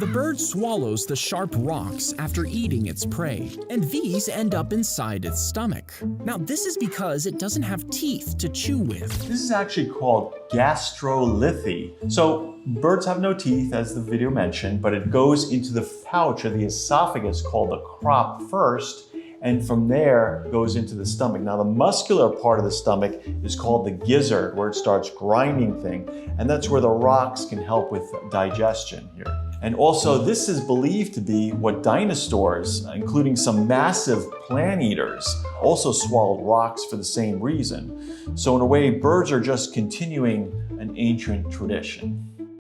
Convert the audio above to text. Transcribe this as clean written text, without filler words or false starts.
The bird swallows the sharp rocks after eating its prey, and these end up inside its stomach. Now, this is because it doesn't have teeth to chew with. This is actually called gastrolithy. So birds have no teeth, as the video mentioned, but it goes into the pouch or the esophagus called the crop first, and from there goes into the stomach. Now the muscular part of the stomach is called the gizzard, where it starts grinding things, and that's where the rocks can help with digestion here. And also this is believed to be what dinosaurs, including some massive plant eaters, also swallowed rocks for the same reason. So in a way, birds are just continuing an ancient tradition.